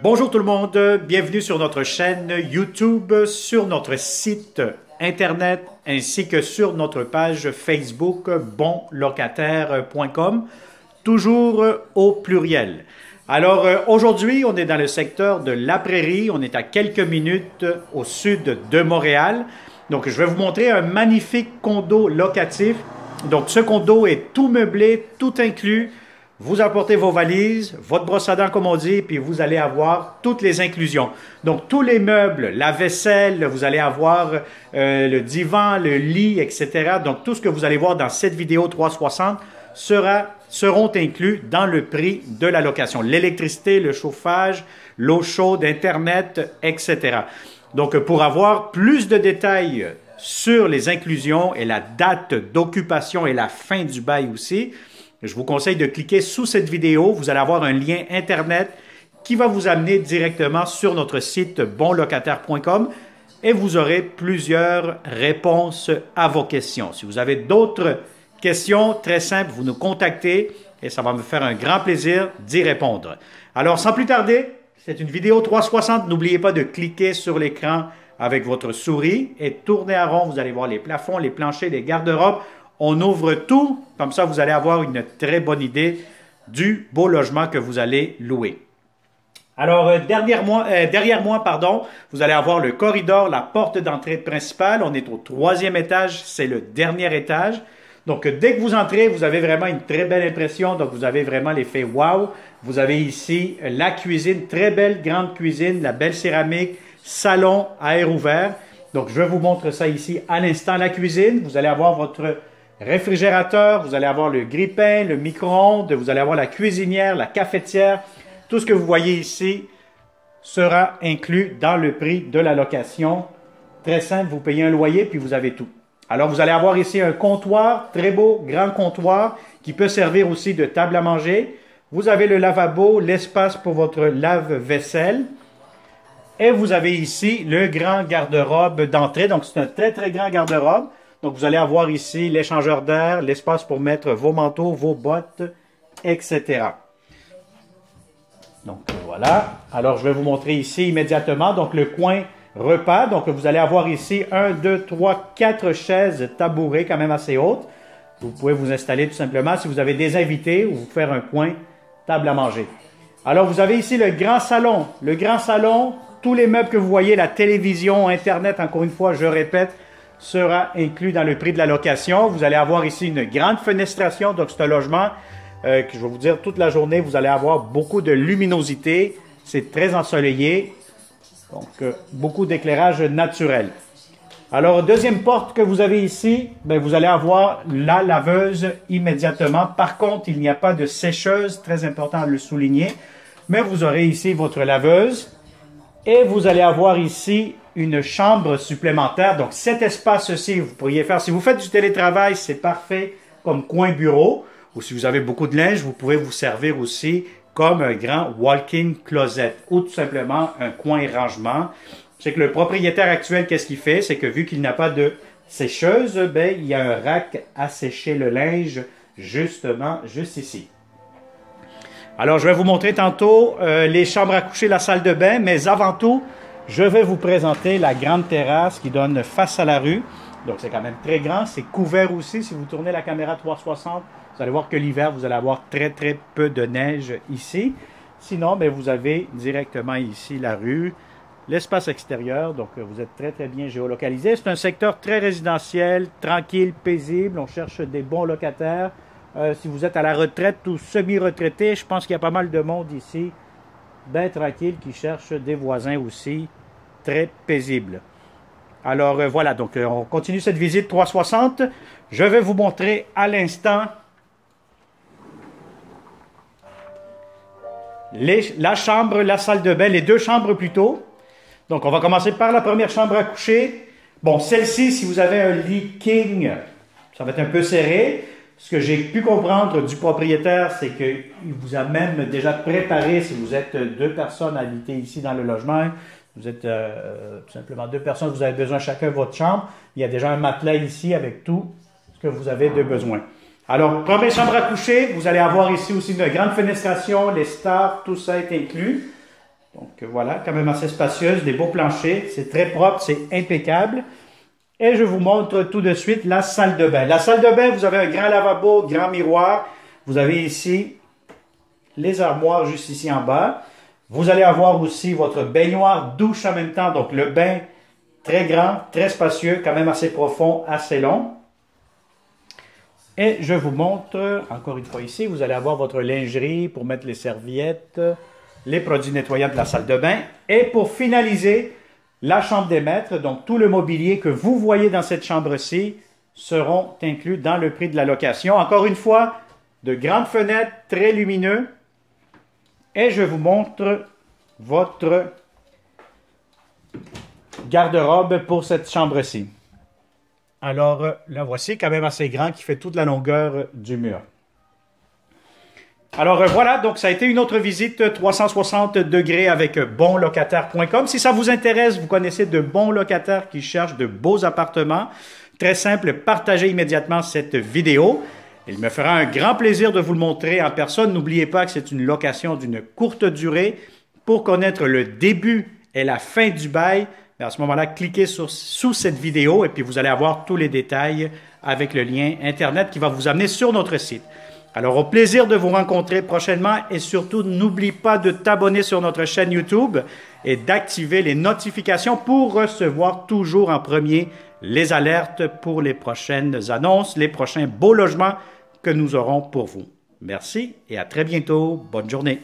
Bonjour tout le monde, bienvenue sur notre chaîne YouTube, sur notre site internet ainsi que sur notre page Facebook bonlocataire.com, toujours au pluriel. Alors aujourd'hui, on est dans le secteur de La Prairie, on est à quelques minutes au sud de Montréal. Donc je vais vous montrer un magnifique condo locatif. Donc ce condo est tout meublé, tout inclus. Vous apportez vos valises, votre brosse à dents comme on dit, puis vous allez avoir toutes les inclusions. Donc tous les meubles, la vaisselle, vous allez avoir le divan, le lit, etc. Donc tout ce que vous allez voir dans cette vidéo 360 seront inclus dans le prix de la location. L'électricité, le chauffage, l'eau chaude, Internet, etc. Donc pour avoir plus de détails sur les inclusions et la date d'occupation et la fin du bail aussi, je vous conseille de cliquer sous cette vidéo. Vous allez avoir un lien Internet qui va vous amener directement sur notre site bonlocataire.com et vous aurez plusieurs réponses à vos questions. Si vous avez d'autres questions, très simples, vous nous contactez et ça va me faire un grand plaisir d'y répondre. Alors, sans plus tarder, c'est une vidéo 360. N'oubliez pas de cliquer sur l'écran avec votre souris et tourner à rond. Vous allez voir les plafonds, les planchers, les garde-robes. On ouvre tout, comme ça vous allez avoir une très bonne idée du beau logement que vous allez louer. Alors, derrière moi, vous allez avoir le corridor, la porte d'entrée principale. On est au 3e étage, c'est le dernier étage. Donc, dès que vous entrez, vous avez vraiment une très belle impression. Donc, vous avez vraiment l'effet wow. Vous avez ici la cuisine, très belle grande cuisine, la belle céramique, salon à air ouvert. Donc, je vous montre ça ici à l'instant, la cuisine. Vous allez avoir votre réfrigérateur, vous allez avoir le grille-pain, le micro-ondes, vous allez avoir la cuisinière, la cafetière. Tout ce que vous voyez ici sera inclus dans le prix de la location. Très simple, vous payez un loyer puis vous avez tout. Alors vous allez avoir ici un comptoir, très beau, grand comptoir qui peut servir aussi de table à manger. Vous avez le lavabo, l'espace pour votre lave-vaisselle. Et vous avez ici le grand garde-robe d'entrée. Donc c'est un très très grand garde-robe. Donc, vous allez avoir ici l'échangeur d'air, l'espace pour mettre vos manteaux, vos bottes, etc. Donc, voilà. Alors, je vais vous montrer ici immédiatement. Donc, le coin repas. Donc, vous allez avoir ici 1, 2, 3, 4 chaises tabourées quand même assez hautes. Vous pouvez vous installer tout simplement si vous avez des invités ou vous faire un coin table à manger. Alors, vous avez ici le grand salon. Le grand salon, tous les meubles que vous voyez, la télévision, Internet, encore une fois, je répète, sera inclus dans le prix de la location. Vous allez avoir ici une grande fenestration, donc c'est un logement que je vais vous dire toute la journée, vous allez avoir beaucoup de luminosité, c'est très ensoleillé, donc beaucoup d'éclairage naturel. Alors, deuxième porte que vous avez ici, bien, vous allez avoir la laveuse immédiatement. Par contre, il n'y a pas de sécheuse, très important à le souligner, mais vous aurez ici votre laveuse et vous allez avoir ici une chambre supplémentaire. Donc, cet espace-ci, vous pourriez faire, si vous faites du télétravail, c'est parfait comme coin bureau. Ou si vous avez beaucoup de linge, vous pouvez vous servir aussi comme un grand walk-in closet ou tout simplement un coin rangement. C'est que le propriétaire actuel, qu'est-ce qu'il fait? C'est que vu qu'il n'a pas de sécheuse, ben, il y a un rack à sécher le linge justement juste ici. Alors, je vais vous montrer tantôt les chambres à coucher, la salle de bain, mais avant tout, je vais vous présenter la grande terrasse qui donne face à la rue. Donc, c'est quand même très grand. C'est couvert aussi. Si vous tournez la caméra 360, vous allez voir que l'hiver, vous allez avoir très, très peu de neige ici. Sinon, bien, vous avez directement ici la rue, l'espace extérieur. Donc, vous êtes très, très bien géolocalisé. C'est un secteur très résidentiel, tranquille, paisible. On cherche des bons locataires. Si vous êtes à la retraite ou semi-retraité, je pense qu'il y a pas mal de monde ici, bien tranquille, qui cherche des voisins aussi très paisibles. Alors voilà, donc on continue cette visite 360. Je vais vous montrer à l'instant la chambre, la salle de bain, les deux chambres plutôt. Donc on va commencer par la première chambre à coucher. Bon, celle-ci, si vous avez un lit king, ça va être un peu serré. Ce que j'ai pu comprendre du propriétaire, c'est qu'il vous a même déjà préparé, si vous êtes deux personnes à habiter ici dans le logement, vous êtes tout simplement deux personnes, vous avez besoin chacun de votre chambre. Il y a déjà un matelas ici avec tout ce que vous avez de besoin. Alors, première chambre à coucher, vous allez avoir ici aussi une grande fenestration, les stars, tout ça est inclus. Donc voilà, quand même assez spacieuse, des beaux planchers, c'est très propre, c'est impeccable. Et je vous montre tout de suite la salle de bain. La salle de bain, vous avez un grand lavabo, grand miroir. Vous avez ici les armoires juste ici en bas. Vous allez avoir aussi votre baignoire, douche en même temps. Donc le bain très grand, très spacieux, quand même assez profond, assez long. Et je vous montre, encore une fois ici, vous allez avoir votre lingerie pour mettre les serviettes, les produits nettoyants de la salle de bain. Et pour finaliser, la chambre des maîtres, donc tout le mobilier que vous voyez dans cette chambre-ci seront inclus dans le prix de la location. Encore une fois, de grandes fenêtres, très lumineux. Et je vous montre votre garde-robe pour cette chambre-ci. Alors, la voici, quand même assez grand, qui fait toute la longueur du mur. Alors voilà, donc ça a été une autre visite 360 degrés avec bonlocataire.com. Si ça vous intéresse, vous connaissez de bons locataires qui cherchent de beaux appartements. Très simple, partagez immédiatement cette vidéo. Il me fera un grand plaisir de vous le montrer en personne. N'oubliez pas que c'est une location d'une courte durée. Pour connaître le début et la fin du bail, à ce moment-là, cliquez sous cette vidéo et puis vous allez avoir tous les détails avec le lien Internet qui va vous amener sur notre site. Alors, au plaisir de vous rencontrer prochainement et surtout, n'oublie pas de t'abonner sur notre chaîne YouTube et d'activer les notifications pour recevoir toujours en premier les alertes pour les prochaines annonces, les prochains beaux logements que nous aurons pour vous. Merci et à très bientôt. Bonne journée.